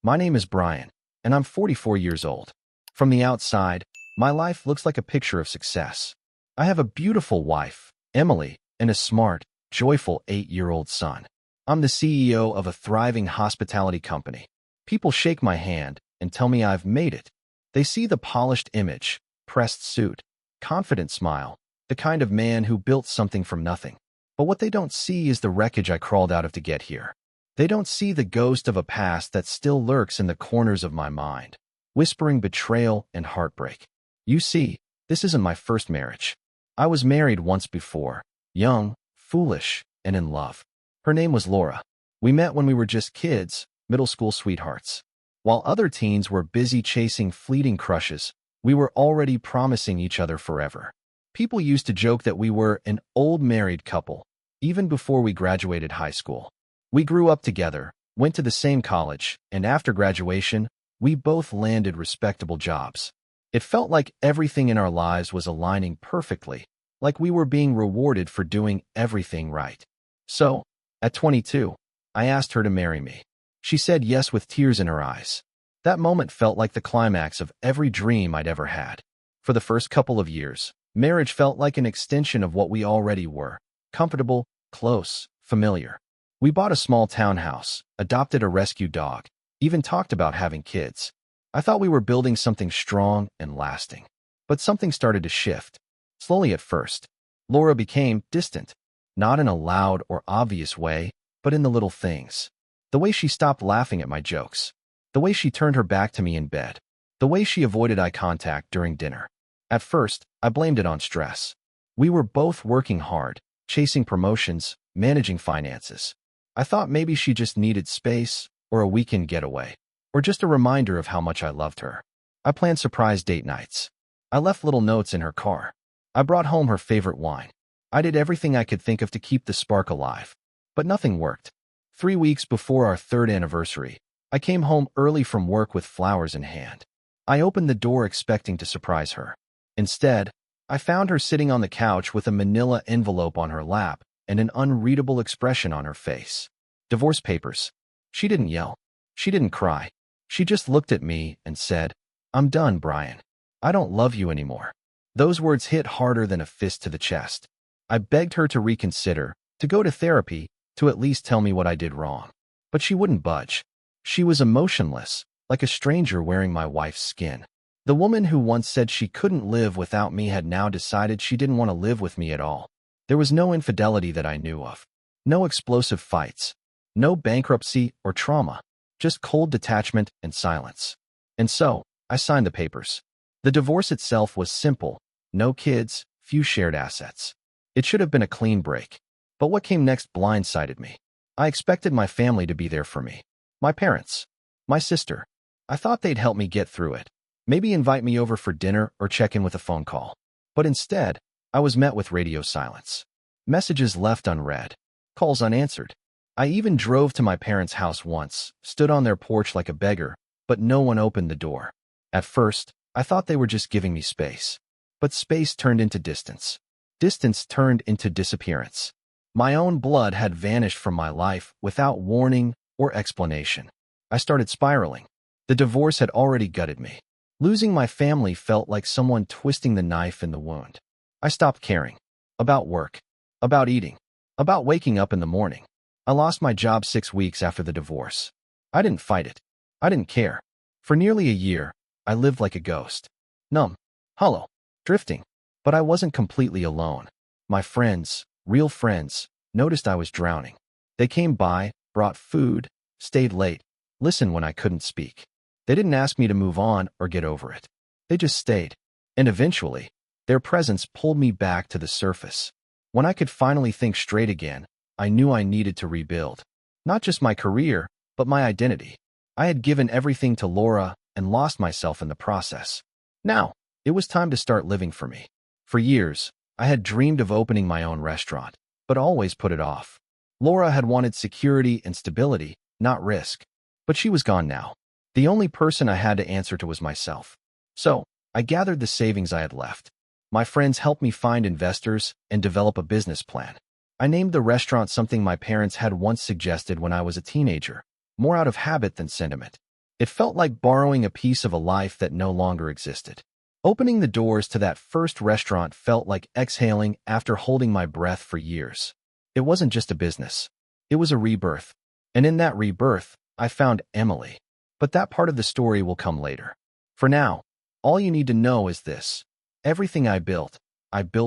My name is Brian, and I'm 44 years old. From the outside, my life looks like a picture of success. I have a beautiful wife, Emily, and a smart, joyful 8-year-old son. I'm the CEO of a thriving hospitality company. People shake my hand and tell me I've made it. They see the polished image, pressed suit, confident smile, the kind of man who built something from nothing. But what they don't see is the wreckage I crawled out of to get here. They don't see the ghost of a past that still lurks in the corners of my mind, whispering betrayal and heartbreak. You see, this isn't my first marriage. I was married once before, young, foolish, and in love. Her name was Laura. We met when we were just kids, middle school sweethearts. While other teens were busy chasing fleeting crushes, we were already promising each other forever. People used to joke that we were an old married couple, even before we graduated high school. We grew up together, went to the same college, and after graduation, we both landed respectable jobs. It felt like everything in our lives was aligning perfectly, like we were being rewarded for doing everything right. So, at 22, I asked her to marry me. She said yes with tears in her eyes. That moment felt like the climax of every dream I'd ever had. For the first couple of years, marriage felt like an extension of what we already were: comfortable, close, familiar. We bought a small townhouse, adopted a rescue dog, even talked about having kids. I thought we were building something strong and lasting. But something started to shift. Slowly at first. Laura became distant, not in a loud or obvious way, but in the little things. The way she stopped laughing at my jokes. The way she turned her back to me in bed. The way she avoided eye contact during dinner. At first, I blamed it on stress. We were both working hard, chasing promotions, managing finances. I thought maybe she just needed space, or a weekend getaway, or just a reminder of how much I loved her. I planned surprise date nights. I left little notes in her car. I brought home her favorite wine. I did everything I could think of to keep the spark alive. But nothing worked. 3 weeks before our third anniversary, I came home early from work with flowers in hand. I opened the door expecting to surprise her. Instead, I found her sitting on the couch with a manila envelope on her lap and an unreadable expression on her face. Divorce papers. She didn't yell. She didn't cry. She just looked at me and said, "I'm done, Brian. I don't love you anymore." Those words hit harder than a fist to the chest. I begged her to reconsider, to go to therapy, to at least tell me what I did wrong. But she wouldn't budge. She was emotionless, like a stranger wearing my wife's skin. The woman who once said she couldn't live without me had now decided she didn't want to live with me at all. There was no infidelity that I knew of. No explosive fights. No bankruptcy or trauma. Just cold detachment and silence. And so, I signed the papers. The divorce itself was simple. No kids, few shared assets. It should have been a clean break. But what came next blindsided me. I expected my family to be there for me. My parents. My sister. I thought they'd help me get through it. Maybe invite me over for dinner or check in with a phone call. But instead, I was met with radio silence. Messages left unread. Calls unanswered. I even drove to my parents' house once, stood on their porch like a beggar, but no one opened the door. At first, I thought they were just giving me space. But space turned into distance. Distance turned into disappearance. My own blood had vanished from my life without warning or explanation. I started spiraling. The divorce had already gutted me. Losing my family felt like someone twisting the knife in the wound. I stopped caring. About work. About eating. About waking up in the morning. I lost my job 6 weeks after the divorce. I didn't fight it. I didn't care. For nearly a year, I lived like a ghost. Numb. Hollow. Drifting. But I wasn't completely alone. My friends, real friends, noticed I was drowning. They came by, brought food, stayed late, listened when I couldn't speak. They didn't ask me to move on or get over it. They just stayed. And eventually, their presence pulled me back to the surface. When I could finally think straight again, I knew I needed to rebuild. Not just my career, but my identity. I had given everything to Laura and lost myself in the process. Now, it was time to start living for me. For years, I had dreamed of opening my own restaurant, but always put it off. Laura had wanted security and stability, not risk. But she was gone now. The only person I had to answer to was myself. So, I gathered the savings I had left. My friends helped me find investors and develop a business plan. I named the restaurant something my parents had once suggested when I was a teenager, more out of habit than sentiment. It felt like borrowing a piece of a life that no longer existed. Opening the doors to that first restaurant felt like exhaling after holding my breath for years. It wasn't just a business. It was a rebirth. And in that rebirth, I found Emily. But that part of the story will come later. For now, all you need to know is this. Everything I built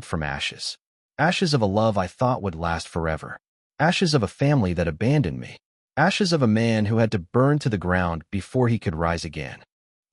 from ashes. Ashes of a love I thought would last forever. Ashes of a family that abandoned me. Ashes of a man who had to burn to the ground before he could rise again.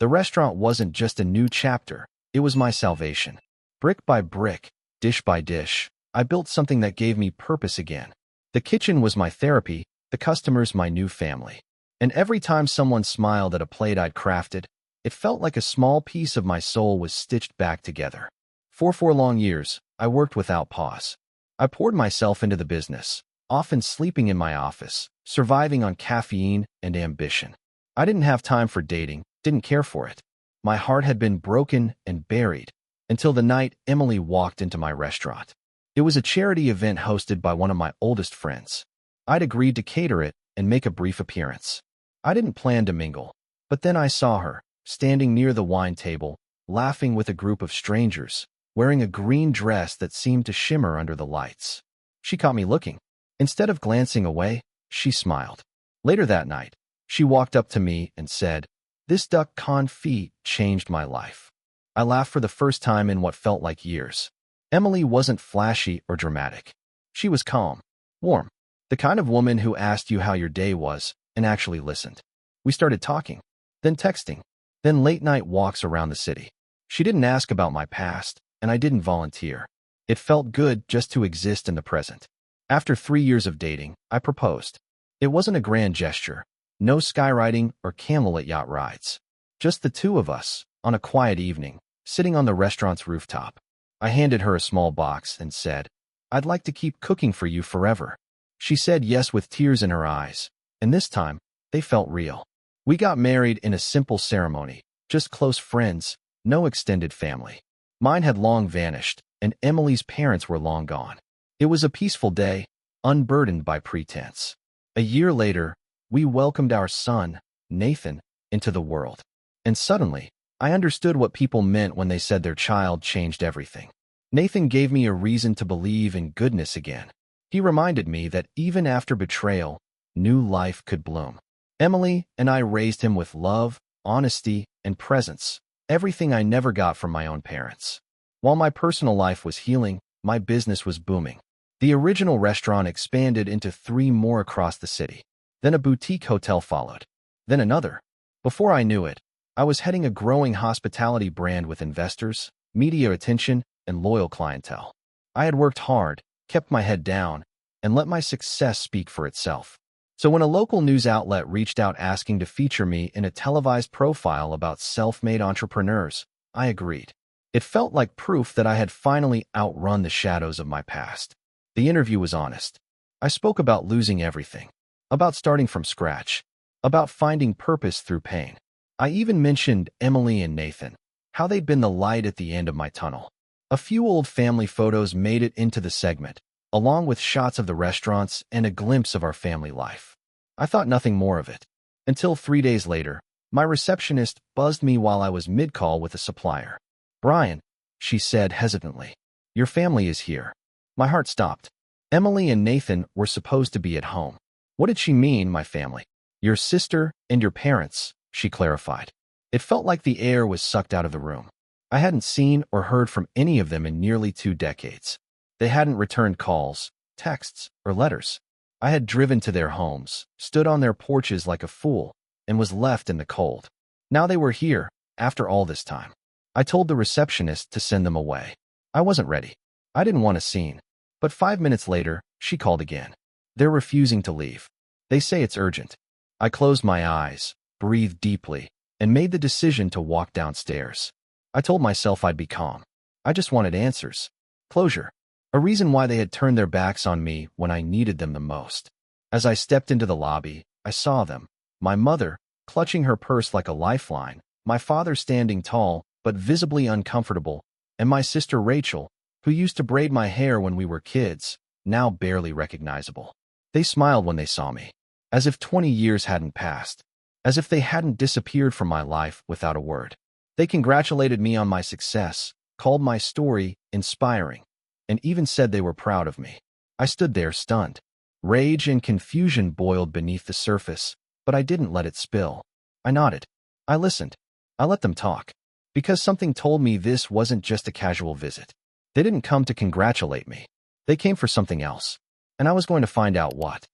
The restaurant wasn't just a new chapter, it was my salvation. Brick by brick, dish by dish, I built something that gave me purpose again. The kitchen was my therapy, the customers my new family. And every time someone smiled at a plate I'd crafted, it felt like a small piece of my soul was stitched back together. For 4 long years, I worked without pause. I poured myself into the business, often sleeping in my office, surviving on caffeine and ambition. I didn't have time for dating, didn't care for it. My heart had been broken and buried until the night Emily walked into my restaurant. It was a charity event hosted by one of my oldest friends. I'd agreed to cater it and make a brief appearance. I didn't plan to mingle, but then I saw her, standing near the wine table, laughing with a group of strangers, wearing a green dress that seemed to shimmer under the lights. She caught me looking. Instead of glancing away, she smiled. Later that night, she walked up to me and said, "This duck confit changed my life." I laughed for the first time in what felt like years. Emily wasn't flashy or dramatic. She was calm, warm, the kind of woman who asked you how your day was and actually listened. We started talking, then texting, then late-night walks around the city. She didn't ask about my past, and I didn't volunteer. It felt good just to exist in the present. After 3 years of dating, I proposed. It wasn't a grand gesture, no skywriting or candlelit yacht rides. Just the two of us, on a quiet evening, sitting on the restaurant's rooftop. I handed her a small box and said, "I'd like to keep cooking for you forever." She said yes with tears in her eyes, and this time, they felt real. We got married in a simple ceremony, just close friends, no extended family. Mine had long vanished, and Emily's parents were long gone. It was a peaceful day, unburdened by pretense. A year later, we welcomed our son, Nathan, into the world. And suddenly, I understood what people meant when they said their child changed everything. Nathan gave me a reason to believe in goodness again. He reminded me that even after betrayal, new life could bloom. Emily and I raised him with love, honesty, and presence, everything I never got from my own parents. While my personal life was healing, my business was booming. The original restaurant expanded into 3 more across the city. Then a boutique hotel followed. Then another. Before I knew it, I was heading a growing hospitality brand with investors, media attention, and loyal clientele. I had worked hard, kept my head down, and let my success speak for itself. So when a local news outlet reached out asking to feature me in a televised profile about self-made entrepreneurs, I agreed. It felt like proof that I had finally outrun the shadows of my past. The interview was honest. I spoke about losing everything, about starting from scratch, about finding purpose through pain. I even mentioned Emily and Nathan, how they'd been the light at the end of my tunnel. A few old family photos made it into the segment, along with shots of the restaurants and a glimpse of our family life. I thought nothing more of it, until 3 days later, my receptionist buzzed me while I was mid-call with a supplier. "Brian," she said hesitantly, "your family is here." My heart stopped. Emily and Nathan were supposed to be at home. What did she mean, my family? "Your sister and your parents," she clarified. It felt like the air was sucked out of the room. I hadn't seen or heard from any of them in nearly 2 decades. They hadn't returned calls, texts, or letters. I had driven to their homes, stood on their porches like a fool, and was left in the cold. Now they were here, after all this time. I told the receptionist to send them away. I wasn't ready. I didn't want a scene. But 5 minutes later, she called again. They're refusing to leave. They say it's urgent. I closed my eyes, breathed deeply, and made the decision to walk downstairs. I told myself I'd be calm. I just wanted answers. Closure. A reason why they had turned their backs on me when I needed them the most. As I stepped into the lobby, I saw them. My mother, clutching her purse like a lifeline, my father standing tall, but visibly uncomfortable, and my sister Rachel, who used to braid my hair when we were kids, now barely recognizable. They smiled when they saw me, as if 20 years hadn't passed. as if they hadn't disappeared from my life without a word. They congratulated me on my success, called my story inspiring, and even said they were proud of me. I stood there stunned. Rage and confusion boiled beneath the surface, but I didn't let it spill. I nodded. I listened. I let them talk. Because something told me this wasn't just a casual visit. They didn't come to congratulate me. They came for something else. And I was going to find out what.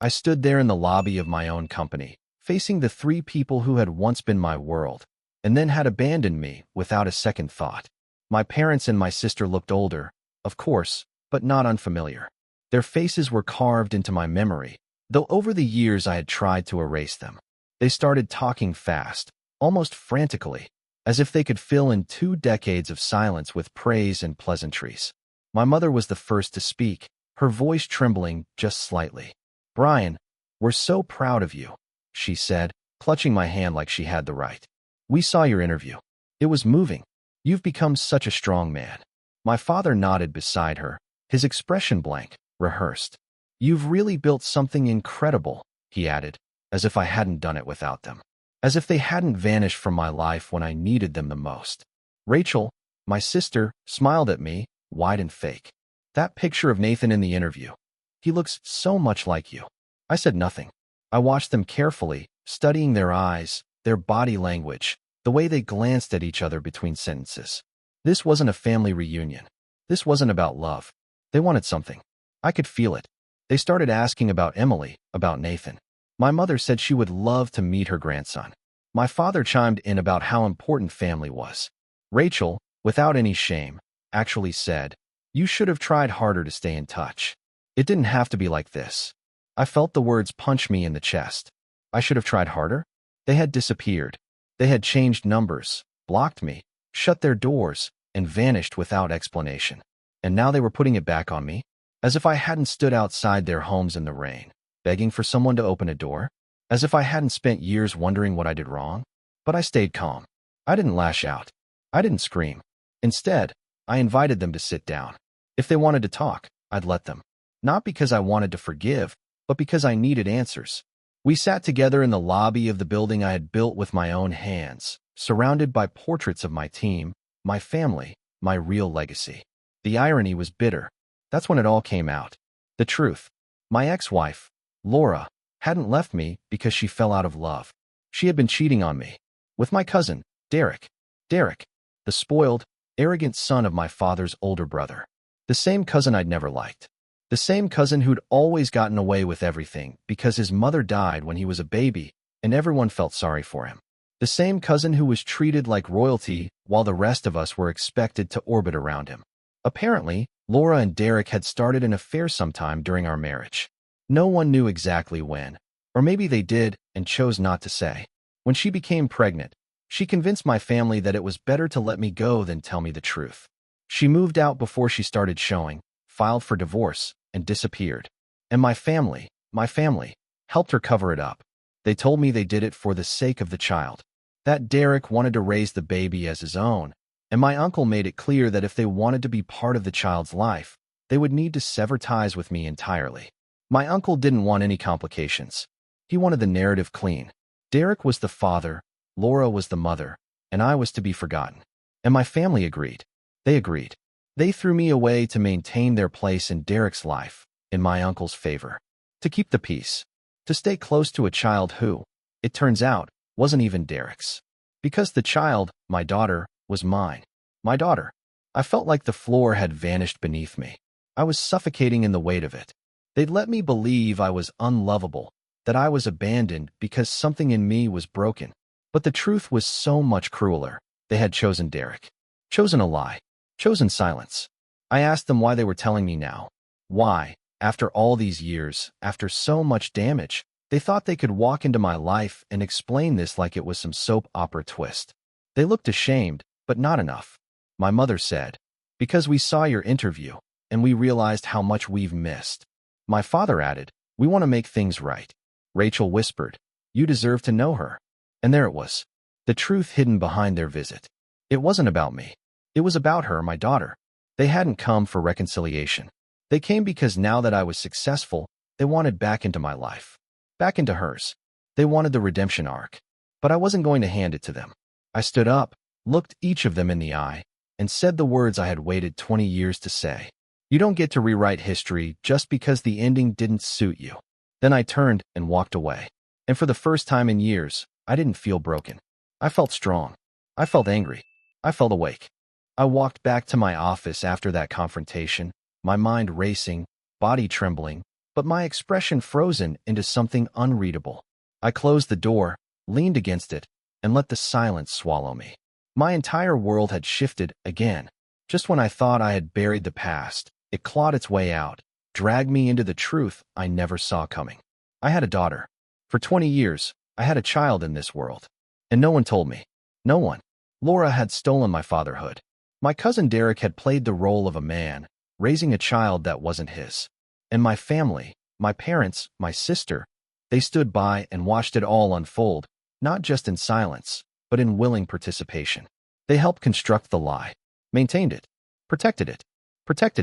I stood there in the lobby of my own company, facing the three people who had once been my world, and then had abandoned me without a second thought. My parents and my sister looked older, of course, but not unfamiliar. Their faces were carved into my memory, though over the years I had tried to erase them. They started talking fast, almost frantically, as if they could fill in 2 decades of silence with praise and pleasantries. My mother was the first to speak, her voice trembling just slightly. "Brian, we're so proud of you," she said, clutching my hand like she had the right. "We saw your interview. It was moving. You've become such a strong man." My father nodded beside her, his expression blank, rehearsed. "You've really built something incredible," he added, as if I hadn't done it without them. As if they hadn't vanished from my life when I needed them the most. Rachel, my sister, smiled at me, wide and fake. "That picture of Nathan in the interview. He looks so much like you." I said nothing. I watched them carefully, studying their eyes, their body language, the way they glanced at each other between sentences. This wasn't a family reunion. This wasn't about love. They wanted something. I could feel it. They started asking about Emily, about Nathan. My mother said she would love to meet her grandson. My father chimed in about how important family was. Rachel, without any shame, actually said, "You should have tried harder to stay in touch. It didn't have to be like this." I felt the words punch me in the chest. I should have tried harder? They had disappeared. They had changed numbers, blocked me, shut their doors, and vanished without explanation. And now they were putting it back on me, as if I hadn't stood outside their homes in the rain, begging for someone to open a door, as if I hadn't spent years wondering what I did wrong. But I stayed calm. I didn't lash out. I didn't scream. Instead, I invited them to sit down. If they wanted to talk, I'd let them. Not because I wanted to forgive, but because I needed answers. We sat together in the lobby of the building I had built with my own hands, surrounded by portraits of my team, my family, my real legacy. The irony was bitter. That's when it all came out. The truth. My ex-wife, Laura, hadn't left me because she fell out of love. She had been cheating on me. With my cousin, Derek. Derek, the spoiled, arrogant son of my father's older brother. The same cousin I'd never liked. The same cousin who'd always gotten away with everything because his mother died when he was a baby and everyone felt sorry for him. The same cousin who was treated like royalty while the rest of us were expected to orbit around him. Apparently, Laura and Derek had started an affair sometime during our marriage. No one knew exactly when, or maybe they did and chose not to say. When she became pregnant, she convinced my family that it was better to let me go than tell me the truth. She moved out before she started showing, filed for divorce, and disappeared. And my family, helped her cover it up. They told me they did it for the sake of the child. That Derek wanted to raise the baby as his own, and my uncle made it clear that if they wanted to be part of the child's life, they would need to sever ties with me entirely. My uncle didn't want any complications. He wanted the narrative clean. Derek was the father, Laura was the mother, and I was to be forgotten. And my family agreed. They agreed. They threw me away to maintain their place in Derek's life, in my uncle's favor. To keep the peace. To stay close to a child who, it turns out, wasn't even Derek's. Because the child, my daughter, was mine. My daughter. I felt like the floor had vanished beneath me. I was suffocating in the weight of it. They'd let me believe I was unlovable, that I was abandoned because something in me was broken. But the truth was so much crueler. They had chosen Derek. Chosen a lie. Chosen silence. I asked them why they were telling me now. Why, after all these years, after so much damage, they thought they could walk into my life and explain this like it was some soap opera twist. They looked ashamed, but not enough. My mother said, "Because we saw your interview, and we realized how much we've missed." My father added, "We want to make things right." Rachel whispered, "You deserve to know her." And there it was. The truth hidden behind their visit. It wasn't about me. It was about her, my daughter. They hadn't come for reconciliation. They came because now that I was successful, they wanted back into my life. Back into hers. They wanted the redemption arc. But I wasn't going to hand it to them. I stood up, looked each of them in the eye, and said the words I had waited 20 years to say. You don't get to rewrite history just because the ending didn't suit you. Then I turned and walked away. And for the first time in years, I didn't feel broken. I felt strong. I felt angry. I felt awake. I walked back to my office after that confrontation, my mind racing, body trembling, but my expression frozen into something unreadable. I closed the door, leaned against it, and let the silence swallow me. My entire world had shifted again. Just when I thought I had buried the past, it clawed its way out, dragged me into the truth I never saw coming. I had a daughter. For 20 years, I had a child in this world. And no one told me. No one. Laura had stolen my fatherhood. My cousin Derek had played the role of a man, raising a child that wasn't his. And my family, my parents, my sister, they stood by and watched it all unfold, not just in silence, but in willing participation. They helped construct the lie, maintained it, protected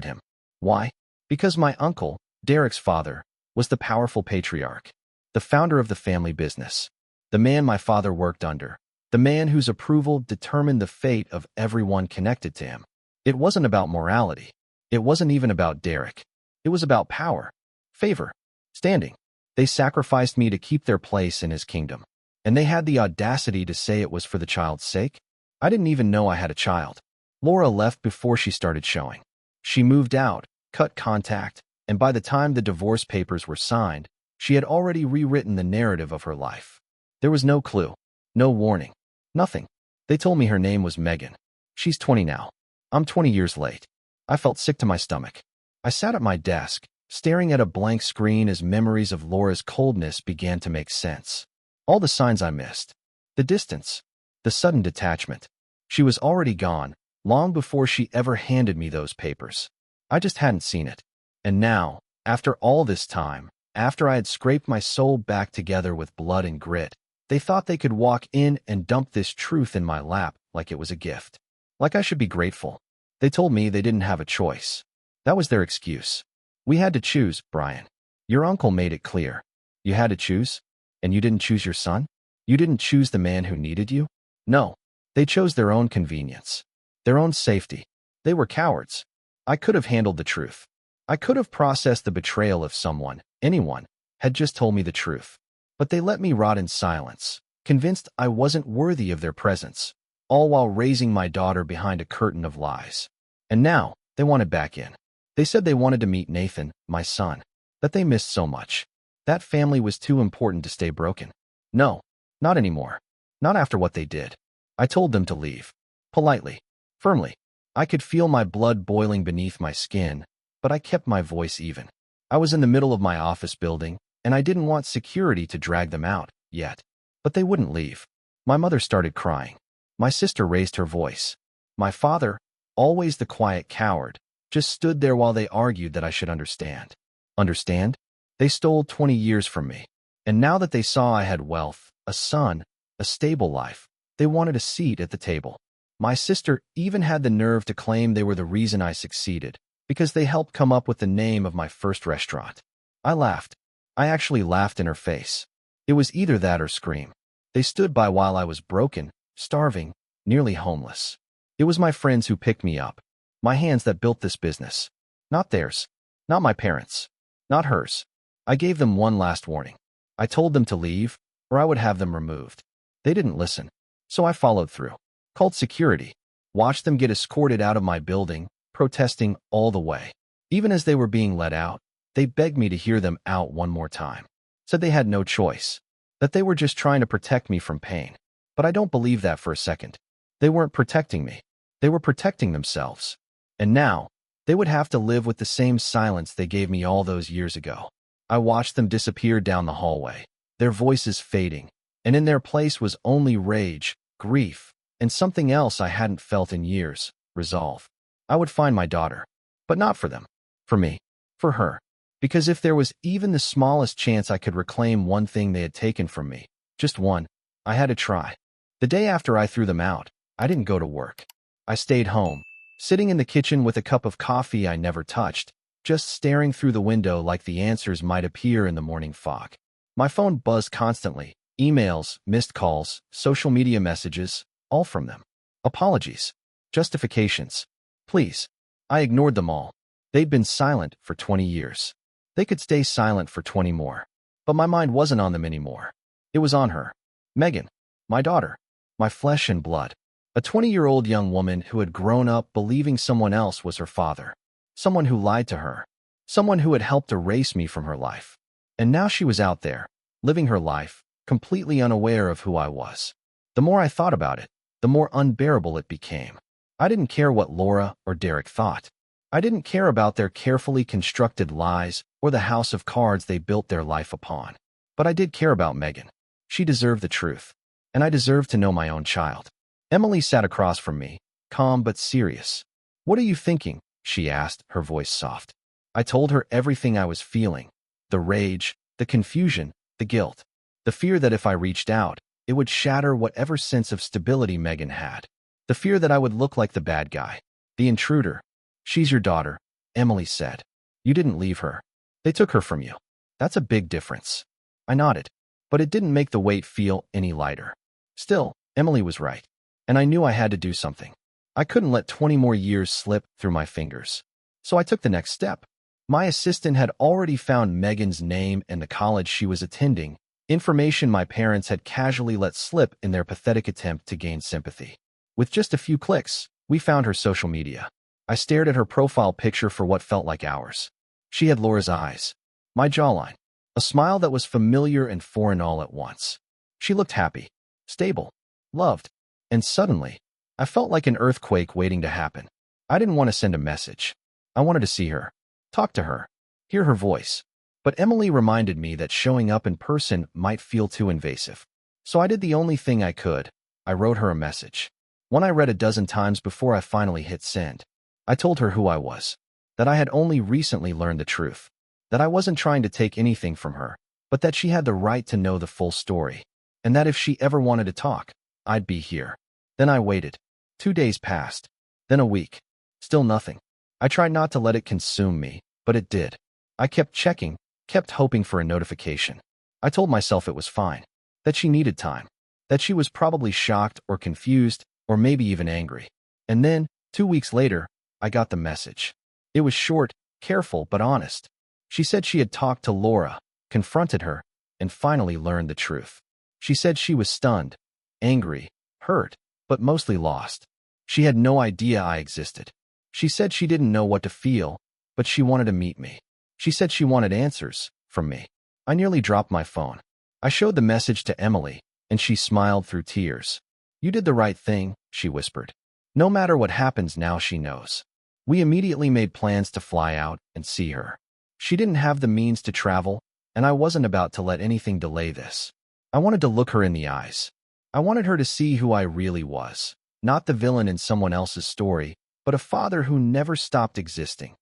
him. Why? Because my uncle, Derek's father, was the powerful patriarch, the founder of the family business, the man my father worked under, the man whose approval determined the fate of everyone connected to him. It wasn't about morality. It wasn't even about Derek. It was about power, favor, standing. They sacrificed me to keep their place in his kingdom. And they had the audacity to say it was for the child's sake? I didn't even know I had a child. Laura left before she started showing. She moved out, cut contact, and by the time the divorce papers were signed, she had already rewritten the narrative of her life. There was no clue, no warning, nothing. They told me her name was Megan. She's 20 now. I'm 20 years late. I felt sick to my stomach. I sat at my desk, staring at a blank screen as memories of Laura's coldness began to make sense. All the signs I missed. The distance. The sudden detachment. She was already gone, long before she ever handed me those papers. I just hadn't seen it. And now, after all this time, after I had scraped my soul back together with blood and grit, they thought they could walk in and dump this truth in my lap like it was a gift. Like I should be grateful. They told me they didn't have a choice. That was their excuse. We had to choose, Brian. Your uncle made it clear. You had to choose? And you didn't choose your son? You didn't choose the man who needed you? No. They chose their own convenience. Their own safety. They were cowards. I could have handled the truth. I could have processed the betrayal if someone, anyone, had just told me the truth. But they let me rot in silence, convinced I wasn't worthy of their presence, all while raising my daughter behind a curtain of lies. And now, they wanted back in. They said they wanted to meet Nathan, my son, that they missed so much. That family was too important to stay broken. No, not anymore. Not after what they did. I told them to leave. Politely. Firmly. I could feel my blood boiling beneath my skin, but I kept my voice even. I was in the middle of my office building, and I didn't want security to drag them out, yet. But they wouldn't leave. My mother started crying. My sister raised her voice. My father, always the quiet coward, just stood there while they argued that I should understand. Understand? They stole 20 years from me. And now that they saw I had wealth, a son, a stable life, they wanted a seat at the table. My sister even had the nerve to claim they were the reason I succeeded, because they helped come up with the name of my first restaurant. I laughed. I actually laughed in her face. It was either that or scream. They stood by while I was broken, starving, nearly homeless. It was my friends who picked me up. My hands that built this business. Not theirs. Not my parents. Not hers. I gave them one last warning. I told them to leave, or I would have them removed. They didn't listen. So I followed through. Called security. Watched them get escorted out of my building, protesting all the way. Even as they were being let out, they begged me to hear them out one more time. Said they had no choice. That they were just trying to protect me from pain. But I don't believe that for a second. They weren't protecting me. They were protecting themselves. And now, they would have to live with the same silence they gave me all those years ago. I watched them disappear down the hallway, their voices fading, and in their place was only rage, grief, and something else I hadn't felt in years, resolve. I would find my daughter. But not for them. For me. For her. Because if there was even the smallest chance I could reclaim one thing they had taken from me, just one, I had to try. The day after I threw them out, I didn't go to work. I stayed home, sitting in the kitchen with a cup of coffee I never touched, just staring through the window like the answers might appear in the morning fog. My phone buzzed constantly, Emails, missed calls, social media messages, all from them. Apologies. Justifications. Please. I ignored them all. They'd been silent for 20 years. They could stay silent for 20 more. But my mind wasn't on them anymore. It was on her. Megan. My daughter. My flesh and blood. A 20-year-old young woman who had grown up believing someone else was her father. Someone who lied to her. Someone who had helped erase me from her life. And now she was out there, living her life, completely unaware of who I was. The more I thought about it, the more unbearable it became. I didn't care what Laura or Derek thought. I didn't care about their carefully constructed lies or the house of cards they built their life upon. But I did care about Megan. She deserved the truth. And I deserved to know my own child. Emily sat across from me, calm but serious. "What are you thinking?" she asked, her voice soft. I told her everything I was feeling. The rage, the confusion, the guilt. The fear that if I reached out, it would shatter whatever sense of stability Megan had. The fear that I would look like the bad guy, the intruder. "She's your daughter," Emily said. "You didn't leave her. They took her from you. That's a big difference." I nodded, but it didn't make the weight feel any lighter. Still, Emily was right, and I knew I had to do something. I couldn't let 20 more years slip through my fingers. So I took the next step. My assistant had already found Megan's name and the college she was attending, information my parents had casually let slip in their pathetic attempt to gain sympathy. With just a few clicks, we found her social media. I stared at her profile picture for what felt like hours. She had Laura's eyes, my jawline, a smile that was familiar and foreign all at once. She looked happy, stable, loved, and suddenly, I felt like an earthquake waiting to happen. I didn't want to send a message. I wanted to see her, talk to her, hear her voice. But Emily reminded me that showing up in person might feel too invasive. So I did the only thing I could. I wrote her a message. One I read a dozen times before I finally hit send. I told her who I was, that I had only recently learned the truth, that I wasn't trying to take anything from her, but that she had the right to know the full story, and that if she ever wanted to talk, I'd be here. Then I waited. 2 days passed, then a week. Still nothing. I tried not to let it consume me, but it did. I kept checking, kept hoping for a notification. I told myself it was fine, that she needed time, that she was probably shocked or confused or maybe even angry. And then, 2 weeks later, I got the message. It was short, careful, but honest. She said she had talked to Laura, confronted her, and finally learned the truth. She said she was stunned, angry, hurt, but mostly lost. She had no idea I existed. She said she didn't know what to feel, but she wanted to meet me. She said she wanted answers from me. I nearly dropped my phone. I showed the message to Emily, and she smiled through tears. "You did the right thing," she whispered. "No matter what happens now, she knows." We immediately made plans to fly out and see her. She didn't have the means to travel, and I wasn't about to let anything delay this. I wanted to look her in the eyes. I wanted her to see who I really was, not the villain in someone else's story, but a father who never stopped existing,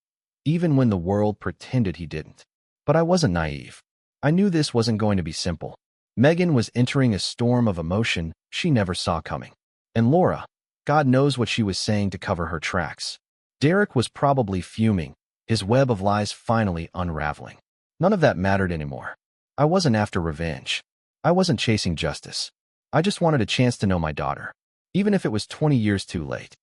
even when the world pretended he didn't. But I wasn't naive. I knew this wasn't going to be simple. Megan was entering a storm of emotion she never saw coming. And Laura, God knows what she was saying to cover her tracks. Derek was probably fuming, his web of lies finally unraveling. None of that mattered anymore. I wasn't after revenge. I wasn't chasing justice. I just wanted a chance to know my daughter, even if it was 20 years too late.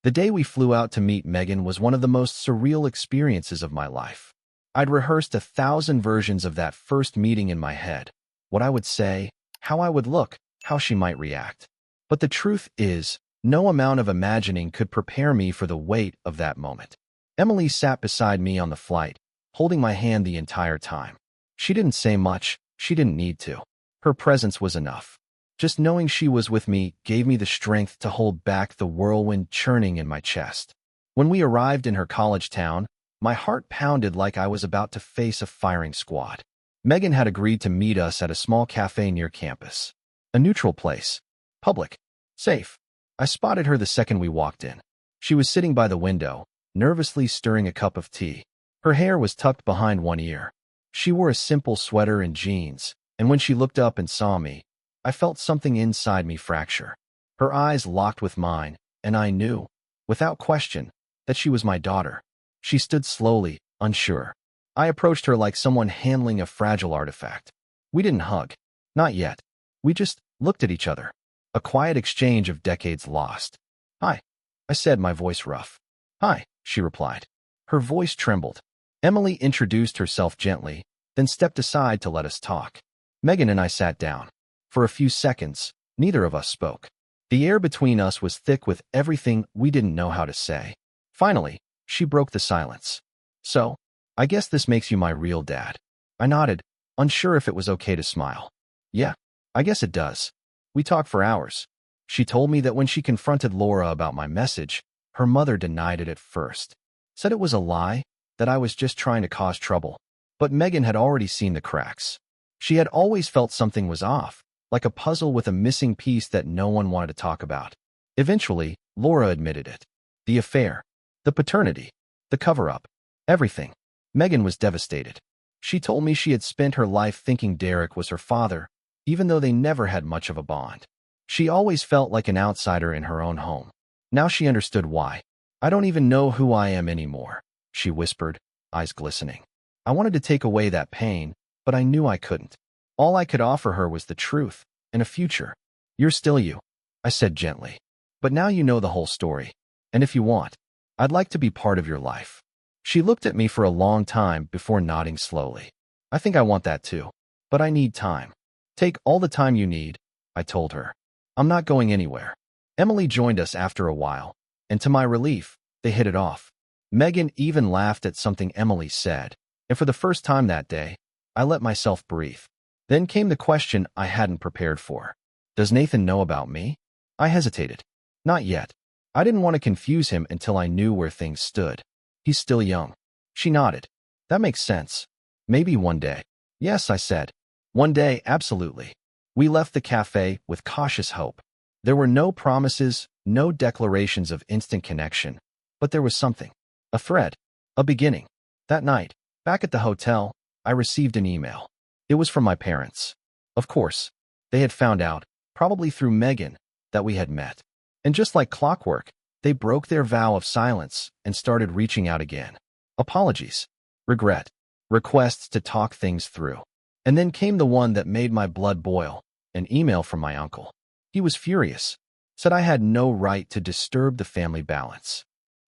The day we flew out to meet Megan was one of the most surreal experiences of my life. I'd rehearsed 1,000 versions of that first meeting in my head. What I would say, how I would look, how she might react. But the truth is, no amount of imagining could prepare me for the weight of that moment. Emily sat beside me on the flight, holding my hand the entire time. She didn't say much, she didn't need to. Her presence was enough. Just knowing she was with me gave me the strength to hold back the whirlwind churning in my chest. When we arrived in her college town, my heart pounded like I was about to face a firing squad. Megan had agreed to meet us at a small cafe near campus. A neutral place. Public. Safe. I spotted her the second we walked in. She was sitting by the window, nervously stirring a cup of tea. Her hair was tucked behind one ear. She wore a simple sweater and jeans, and when she looked up and saw me, I felt something inside me fracture. Her eyes locked with mine, and I knew, without question, that she was my daughter. She stood slowly, unsure. I approached her like someone handling a fragile artifact. We didn't hug. Not yet. We just looked at each other. A quiet exchange of decades lost. "Hi," I said, my voice rough. "Hi," she replied. Her voice trembled. Emily introduced herself gently, then stepped aside to let us talk. Megan and I sat down. For a few seconds, neither of us spoke. The air between us was thick with everything we didn't know how to say. Finally, she broke the silence. "So, I guess this makes you my real dad." I nodded, unsure if it was okay to smile. "Yeah, I guess it does." We talked for hours. She told me that when she confronted Laura about my message, her mother denied it at first. Said it was a lie, that I was just trying to cause trouble. But Megan had already seen the cracks. She had always felt something was off, like a puzzle with a missing piece that no one wanted to talk about. Eventually, Laura admitted it. The affair, the paternity, the cover-up, everything. Megan was devastated. She told me she had spent her life thinking Derek was her father, even though they never had much of a bond. She always felt like an outsider in her own home. Now she understood why. "I don't even know who I am anymore," she whispered, eyes glistening. I wanted to take away that pain, but I knew I couldn't. All I could offer her was the truth and a future. "You're still you," I said gently. "But now you know the whole story. And if you want, I'd like to be part of your life." She looked at me for a long time before nodding slowly. "I think I want that too. But I need time." "Take all the time you need," I told her. "I'm not going anywhere." Emily joined us after a while, and to my relief, they hit it off. Megan even laughed at something Emily said, and for the first time that day, I let myself breathe. Then came the question I hadn't prepared for. "Does Nathan know about me?" I hesitated. "Not yet. I didn't want to confuse him until I knew where things stood. He's still young." She nodded. "That makes sense. Maybe one day." "Yes," I said. "One day, absolutely." We left the cafe with cautious hope. There were no promises, no declarations of instant connection, but there was something. A thread. A beginning. That night, back at the hotel, I received an email. It was from my parents. Of course, they had found out, probably through Megan, that we had met. And just like clockwork, they broke their vow of silence and started reaching out again. Apologies, regret, requests to talk things through. And then came the one that made my blood boil, an email from my uncle. He was furious, said I had no right to disturb the family balance,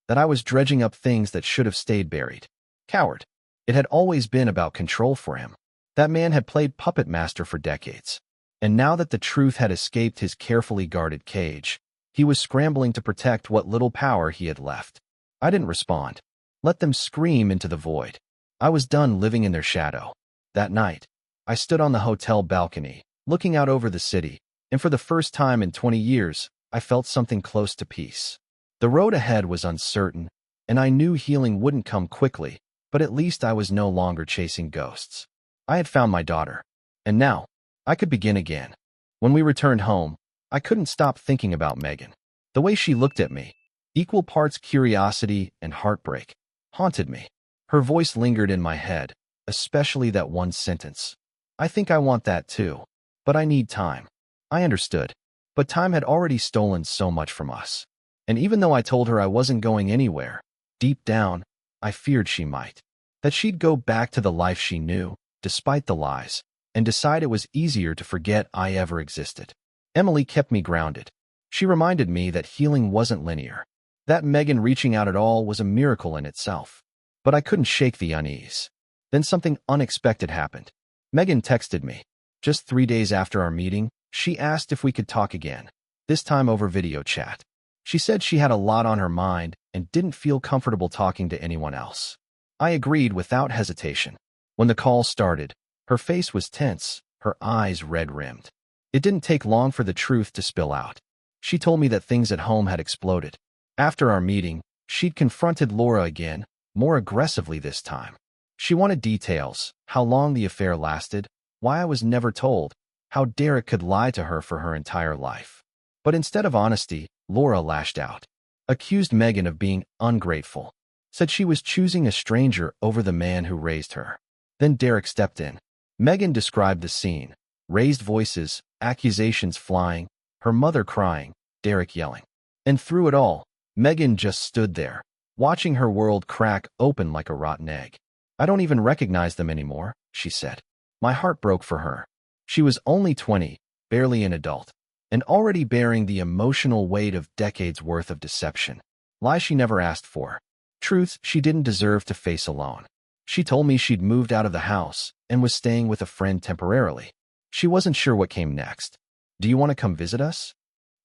that I was dredging up things that should have stayed buried. Coward. It had always been about control for him. That man had played puppet master for decades. And now that the truth had escaped his carefully guarded cage, he was scrambling to protect what little power he had left. I didn't respond. Let them scream into the void. I was done living in their shadow. That night, I stood on the hotel balcony, looking out over the city, and for the first time in 20 years, I felt something close to peace. The road ahead was uncertain, and I knew healing wouldn't come quickly, but at least I was no longer chasing ghosts. I had found my daughter, and now, I could begin again. When we returned home, I couldn't stop thinking about Megan. The way she looked at me, equal parts curiosity and heartbreak, haunted me. Her voice lingered in my head, especially that one sentence. "I think I want that too, but I need time." I understood, but time had already stolen so much from us. And even though I told her I wasn't going anywhere, deep down, I feared she might. That she'd go back to the life she knew, despite the lies, and decide it was easier to forget I ever existed. Emily kept me grounded. She reminded me that healing wasn't linear. That Megan reaching out at all was a miracle in itself. But I couldn't shake the unease. Then something unexpected happened. Megan texted me. Just 3 days after our meeting, she asked if we could talk again, this time over video chat. She said she had a lot on her mind and didn't feel comfortable talking to anyone else. I agreed without hesitation. When the call started, her face was tense, her eyes red-rimmed. It didn't take long for the truth to spill out. She told me that things at home had exploded. After our meeting, she'd confronted Laura again, more aggressively this time. She wanted details, how long the affair lasted, why I was never told, how Derek could lie to her for her entire life. But instead of honesty, Laura lashed out. Accused Megan of being ungrateful. Said she was choosing a stranger over the man who raised her. Then Derek stepped in. Megan described the scene. Raised voices, accusations flying, her mother crying, Derek yelling. And through it all, Megan just stood there, watching her world crack open like a rotten egg. "I don't even recognize them anymore," she said. My heart broke for her. She was only 20, barely an adult, and already bearing the emotional weight of decades worth of deception. Lies she never asked for. Truths she didn't deserve to face alone. She told me she'd moved out of the house and was staying with a friend temporarily. She wasn't sure what came next. Do you want to come visit us?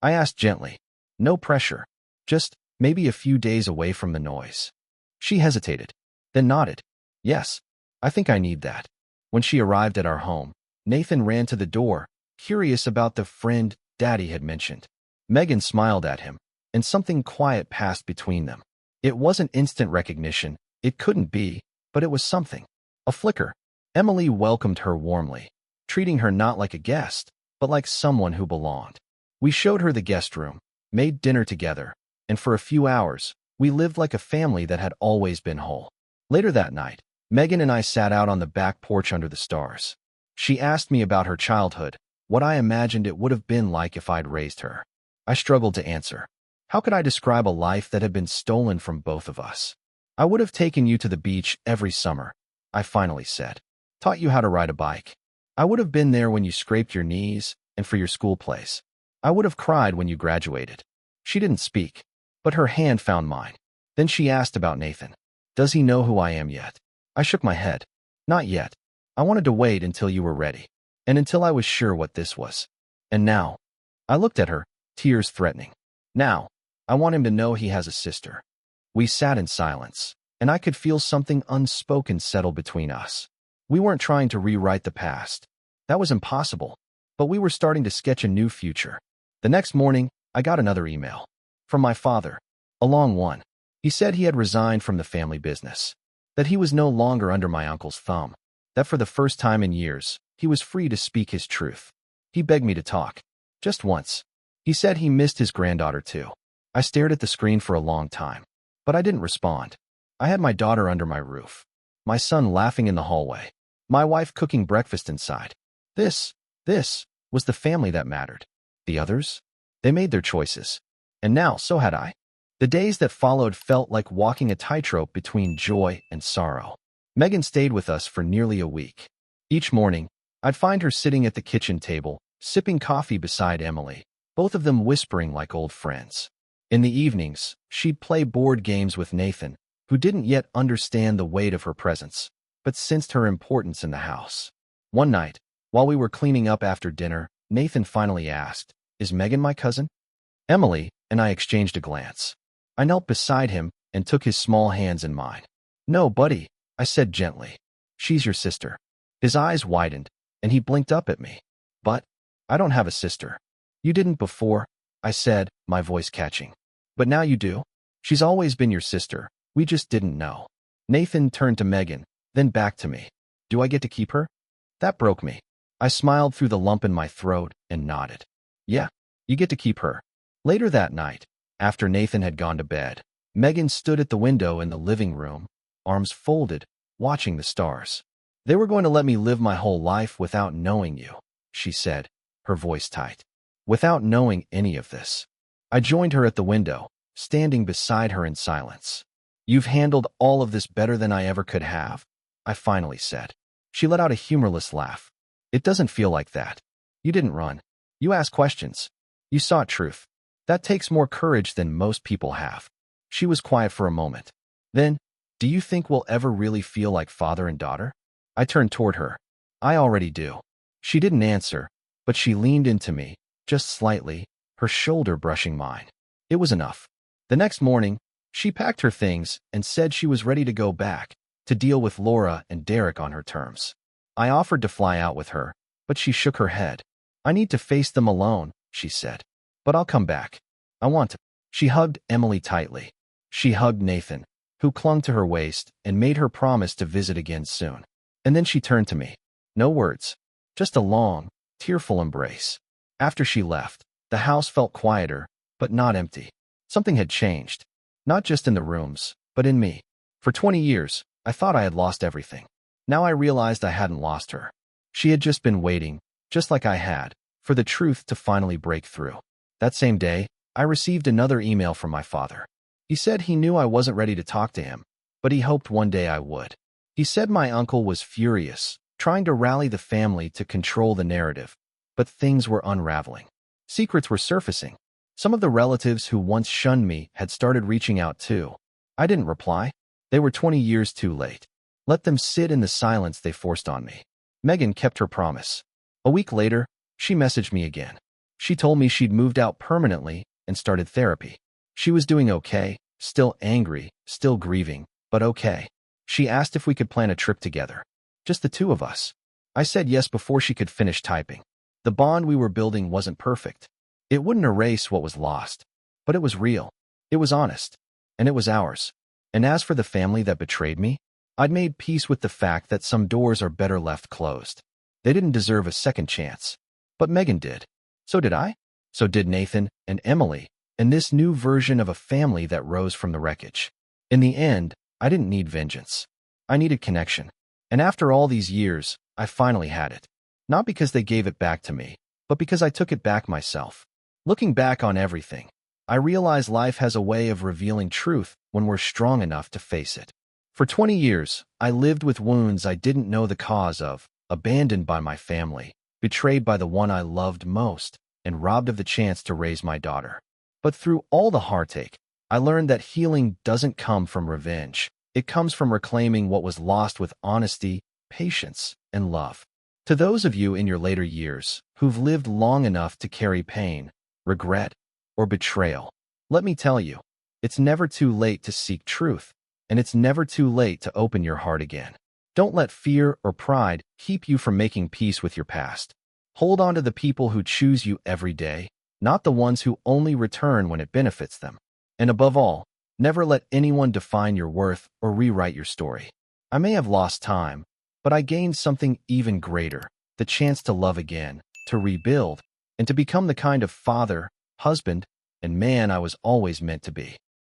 I asked gently. No pressure. Just maybe a few days away from the noise. She hesitated, then nodded. Yes, I think I need that. When she arrived at our home, Nathan ran to the door, curious about the friend Daddy had mentioned. Megan smiled at him, and something quiet passed between them. It wasn't instant recognition, it couldn't be, but it was something. A flicker. Emily welcomed her warmly, treating her not like a guest, but like someone who belonged. We showed her the guest room, made dinner together, and for a few hours, we lived like a family that had always been whole. Later that night, Megan and I sat out on the back porch under the stars. She asked me about her childhood, what I imagined it would have been like if I'd raised her. I struggled to answer. How could I describe a life that had been stolen from both of us? I would have taken you to the beach every summer, I finally said. Taught you how to ride a bike. I would have been there when you scraped your knees and for your school plays. I would have cried when you graduated. She didn't speak, but her hand found mine. Then she asked about Nathan. Does he know who I am yet? I shook my head. Not yet. I wanted to wait until you were ready, and until I was sure what this was. And now, I looked at her, tears threatening. Now, I want him to know he has a sister. We sat in silence, and I could feel something unspoken settle between us. We weren't trying to rewrite the past. That was impossible, but we were starting to sketch a new future. The next morning, I got another email. From my father. A long one. He said he had resigned from the family business. That he was no longer under my uncle's thumb. That for the first time in years, he was free to speak his truth. He begged me to talk. Just once. He said he missed his granddaughter too. I stared at the screen for a long time, but I didn't respond. I had my daughter under my roof. My son laughing in the hallway. My wife cooking breakfast inside. This was the family that mattered. The others? They made their choices. And now, so had I. The days that followed felt like walking a tightrope between joy and sorrow. Megan stayed with us for nearly a week. Each morning, I'd find her sitting at the kitchen table, sipping coffee beside Emily, both of them whispering like old friends. In the evenings, she'd play board games with Nathan, who didn't yet understand the weight of her presence, but sensed her importance in the house. One night, while we were cleaning up after dinner, Nathan finally asked, "Is Megan my cousin?" Emily and I exchanged a glance. I knelt beside him and took his small hands in mine. "No, buddy," I said gently. "She's your sister." His eyes widened, and he blinked up at me. "But I don't have a sister." "You didn't before," I said, my voice catching. "But now you do. She's always been your sister. We just didn't know." Nathan turned to Megan, then back to me. "Do I get to keep her?" That broke me. I smiled through the lump in my throat and nodded. "Yeah, you get to keep her." Later that night, after Nathan had gone to bed, Megan stood at the window in the living room, arms folded, watching the stars. "They were going to let me live my whole life without knowing you," she said, her voice tight. "Without knowing any of this." I joined her at the window, standing beside her in silence. "You've handled all of this better than I ever could have," I finally said. She let out a humorless laugh. "It doesn't feel like that. You didn't run. You asked questions. You sought truth. That takes more courage than most people have." She was quiet for a moment. Then, "Do you think we'll ever really feel like father and daughter?" I turned toward her. "I already do." She didn't answer, but she leaned into me, just slightly, her shoulder brushing mine. It was enough. The next morning, she packed her things and said she was ready to go back, to deal with Laura and Derek on her terms. I offered to fly out with her, but she shook her head. "I need to face them alone," she said. "But I'll come back. I want to." She hugged Emily tightly. She hugged Nathan, who clung to her waist and made her promise to visit again soon. And then she turned to me. No words, just a long, tearful embrace. After she left, the house felt quieter, but not empty. Something had changed, not just in the rooms, but in me. For 20 years, I thought I had lost everything. Now I realized I hadn't lost her. She had just been waiting, just like I had, for the truth to finally break through. That same day, I received another email from my father. He said he knew I wasn't ready to talk to him, but he hoped one day I would. He said my uncle was furious, trying to rally the family to control the narrative, But things were unraveling. Secrets were surfacing. Some of the relatives who once shunned me had started reaching out too. I didn't reply. They were 20 years too late. Let them sit in the silence they forced on me. Megan kept her promise. A week later, she messaged me again. She told me she'd moved out permanently and started therapy. She was doing okay, still angry, still grieving, but okay. She asked if we could plan a trip together. Just the two of us. I said yes before she could finish typing. The bond we were building wasn't perfect. It wouldn't erase what was lost. But it was real. It was honest. And it was ours. And as for the family that betrayed me, I'd made peace with the fact that some doors are better left closed. They didn't deserve a second chance. But Megan did. So did I. So did Nathan and Emily, and this new version of a family that rose from the wreckage. In the end, I didn't need vengeance. I needed connection. And after all these years, I finally had it. Not because they gave it back to me, but because I took it back myself. Looking back on everything, I realize life has a way of revealing truth when we're strong enough to face it. For 20 years, I lived with wounds I didn't know the cause of, abandoned by my family, betrayed by the one I loved most, and robbed of the chance to raise my daughter. But through all the heartache, I learned that healing doesn't come from revenge. It comes from reclaiming what was lost with honesty, patience, and love. To those of you in your later years who've lived long enough to carry pain, regret, or betrayal, let me tell you, it's never too late to seek truth, and it's never too late to open your heart again. Don't let fear or pride keep you from making peace with your past. Hold on to the people who choose you every day, not the ones who only return when it benefits them. And above all, never let anyone define your worth or rewrite your story. I may have lost time, but I gained something even greater, the chance to love again, to rebuild, and to become the kind of father, husband, and man I was always meant to be.